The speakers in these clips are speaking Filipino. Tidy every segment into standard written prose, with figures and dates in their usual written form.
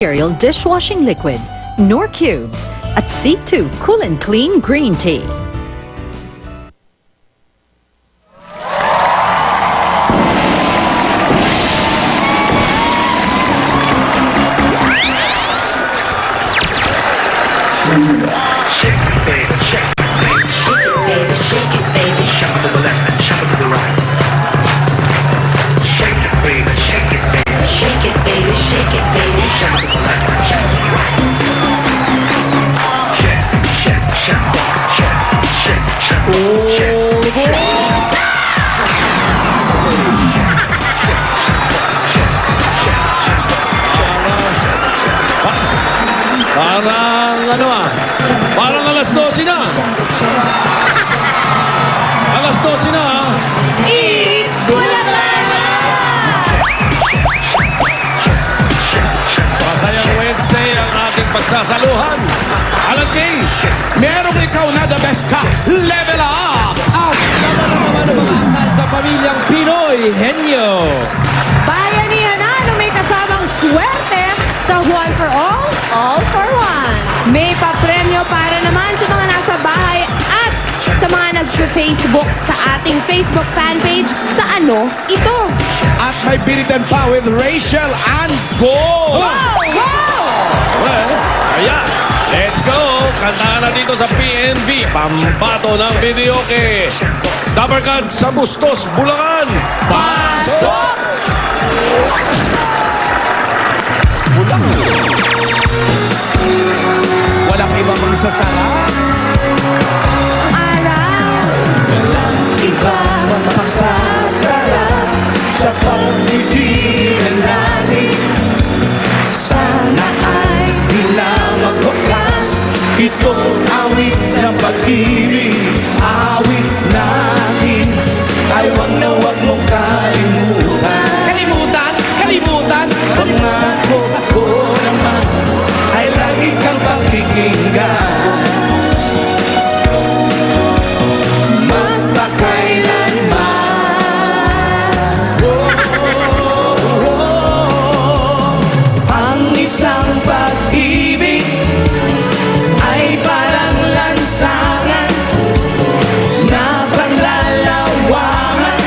Imperial dishwashing liquid, Knorr cubes, at C2 Cool and Clean Green Tea. Parang alas 12 na. Alas 12 na. Masayang Wednesday ang ating pagsasaluhan. Alan Kay. Merong ikaw na the best ka. Level up! Naman ang mga angal sa pamilyang Pinoy. Henyo. Bayanihan na ano may kasamang swerte sa One for All for One. May papremyo para naman sa mga nasa bahay at sa mga nag-Facebook sa ating Facebook fan page sa Ano Ito. At may biritan pa with Rachel and Go! Wow! Well, ayan. Let's go. Kantahan na dito sa PNB. Pambato ng videoke. Dabarkad sa Bustos, Bulacan. Pasok! Walang iba mang sasarap. Iba magsasarap sa pagtitigan natin. Sana ay di lamang wakas itong awit ng pag-ibig. Awit natin ay wag na wag mong kalimutan. Kalimutan! Pangako ko naman ay lagi kang pakikinggan. Ang isang pag-ibig ay parang lansangan na panlalawangan.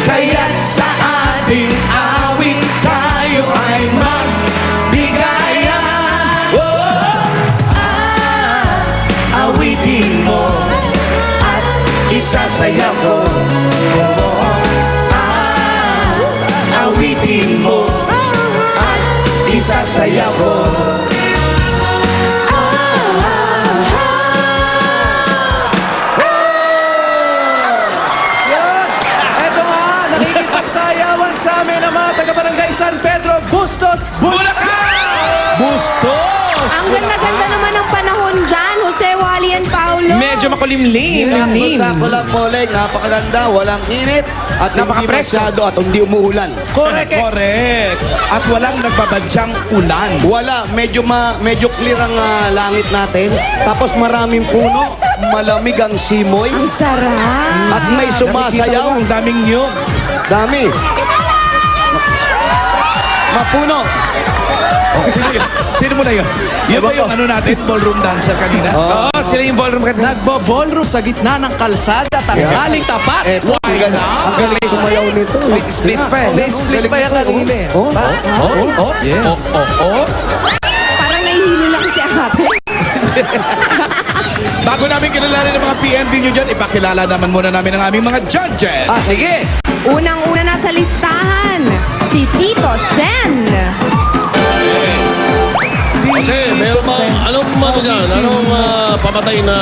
Kaya't sa ating awit tayo ay magbigayan. Awitin mo at isasayaw ko. Awitin mo at isasayaw ko. Eto nga, nakikipagsayawan sa amin ang mga taga-barangay San Pedro, Bustos, Bulacan! Bustos! Ang ganda-ganda naman ng panahon dyan, Jose, Wally, and Paulo. Medyo makulimlim. Walang poleng, napakaganda, walang init, at hindi Napaka-presko. masyado at hindi umuulan. Correct. Correct. At walang nagbabadyang ulan. Wala, medyo clear ang langit natin. Tapos maraming puno, malamig ang simoy, Ang sarap. at may Nakikita mo, sumasayaw. ang daming niyog. Dami. Mapuno. Oh, sino mo na yun? Yun ba yung ano natin, ballroom dancer kanina? Oo, sila yung ballroom kanina. Nagbo-ballroom sa gitna ng kalsada, tanggaling tapat. Eto, ang galing sumayaw nito. May split pa eh. May split pa yung kanina eh. Oh, Yes. Parang nahihilo lang si ate. Bago namin kilalanin ang mga PNB nyo dyan, ipakilala naman muna namin ang aming mga judges. Sige. Unang-una na sa listahan, si Tito Sen. Kasi meron bang, anong ano dyan? Anong pamatay na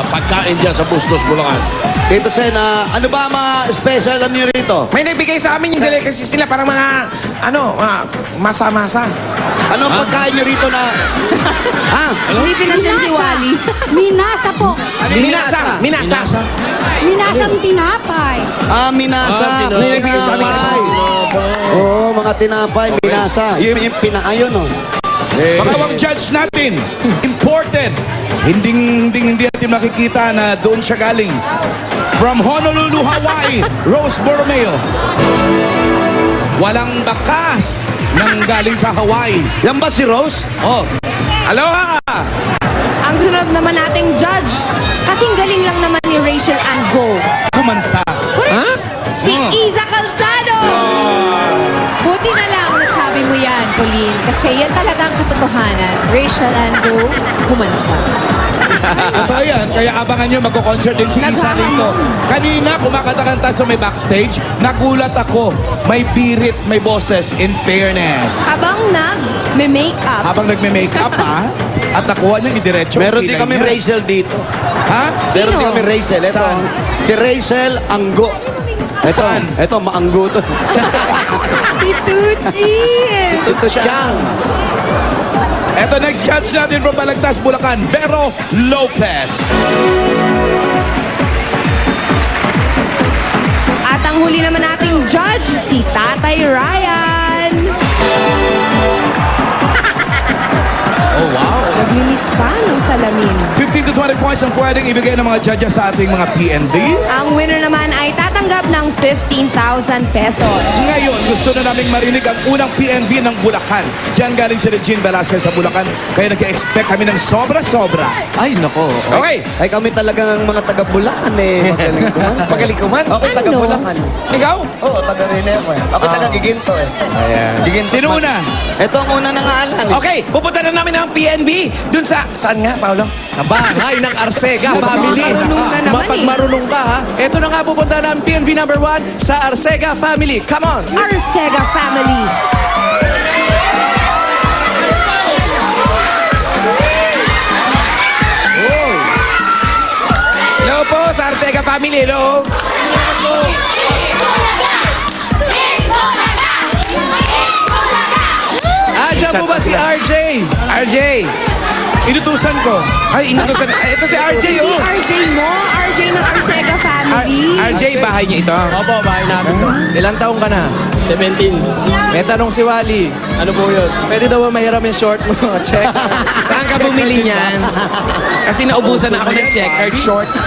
pagkain dyan sa Bustos, Bulacan? Dito, Sen, ano ba ang mga special nyo rito? May nagbigay sa amin yung delicacies nila parang mga, masa-masa. Ano ang pagkain nyo rito na... Ha? Hindi pinansin si Wally. Minasa po. Ano yung Minasa. Minasang tinapay. Minasa. May nagbigay sa amin kasi. Oo, mga tinapay, minasa. Yung pinaayon, oh. Pangawang judge natin, imported. Hindi natin makikita na doon siya galing. From Honolulu, Hawaii, Rose Borromeo. Walang bakas, nang galing sa Hawaii. Yan ba si Rose? Oh, aloha! Ang sunod naman nating judge, kasing galing lang naman ni Rachel Ango. Kumanta. Correct? Si Oh. Iza Calzado. Buti na lang nasabi mo yan, Pauline. Kasi yan talaga ang katotohanan. Rachel Ango, kumanta. Totoo yan. Kaya abangan nyo, magko-concert din si Isa rito. Kanina, kumakanta-kanta sa may backstage, nagulat ako. May birit, may boses, in fairness. Habang nag-make-up, Habang nagme-makeup ha, at nakuha niya idiretso. Meron din kilay kami niya. Rachel dito. Ha? Meron Sino? din kami Rachel. Ito, Saan? si Rachel Anggo. Ito, Saan? ito, maanggo to. si Tucci. Ito siyang. Eto, next chance natin from Balagtas, Bulacan, Vero Lopez. At ang huli naman nating judge, si Tatay Ryan. Oh, wow. Naglinis pa ng salamin. 15 to 20 points ang pwedeng ibigay ng mga judges sa ating mga PNV. Ang winner naman ay tatanggap ng 15,000 pesos. Ngayon, gusto na naming marinig ang unang PNV ng Bulacan. Diyan galing si Regine Velasquez sa Bulacan. Kaya nag-expect kami ng sobra-sobra. Ay, nako. Okay. Ay, kami talagang mga taga-Bulacan eh. Magaling kumanta. Magaling kuman. Ako Ano? taga-Bulacan. Ikaw? Oo, taga-Rene ako eh. Ako taga-Giginto eh. Ayan. Giginto. Sino una? Ito ang una ng alan eh. Okay, pupunta na namin ng PNB. Dun sa, saan nga, Paolo? Sa bahay ng Arcega Family. Marunong ka naman Mapag eh. marunong ka, ha? Ito na nga pupunta ng PNB number 1 sa Arcega Family. Come on! Arcega Family. Hello po sa Arcega Family. Hello. Diyan po ba si RJ? RJ. Inutusan ko. Ay, inutusan. Ito si RJ, Si RJ mo, RJ ng Arcega Family. RJ, bahay niyo ito? Opo, bahay namin to. Ilang taong ka na? 17. May tanong si Wally. Ano po yun? Pwede daw ba mahiram yung short mo? Check. Saan ka bumili niyan? Kasi naubusan na ako ng checkered shorts.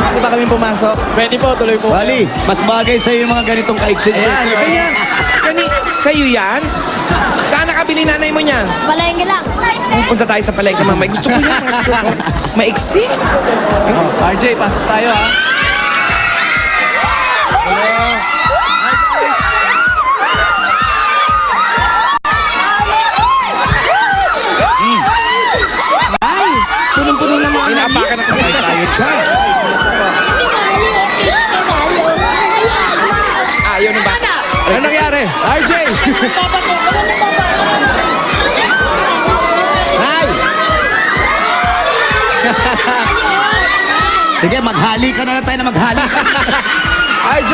Pwede ba kami pumasok? Pwede po, tuloy po. Bali, mas bagay sa yung mga ganitong kaiksin. Ayan, ayan. Sa'yo yan? Saan nakabili nanay mo niyan? Palengke lang. Punta tayo sa palengke, mamay. Gusto ko yan. Maiksi. RJ, pasok tayo, ha? Ay, punong-puno ng mga Inaapakan ako. Ay, tayo dyan. Ayaw ng bata. Ano nangyari? RJ! Ay! Sige, maghali ka na lang tayo na maghali ka. RJ!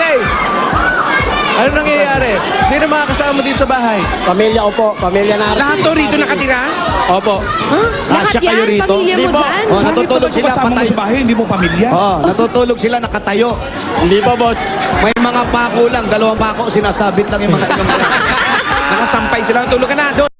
Ano nangyayari? Sino mga kasama mo dito sa bahay? Pamilya ko po, pamilya na Lahat to rito nakatira? Opo. Lahat Kasya kayo yan, rito? pamilya mo Hindi po. dyan. Oh, natutulog Bakit sila kasama mo patay. sa bahay, hindi mo pamilya? Oh, natutulog sila nakatayo. Hindi pa, boss. May mga pako lang, 2 pako, sinasabit lang yung mga ilong nila. Nakasampay sila. Tulog ka na doon.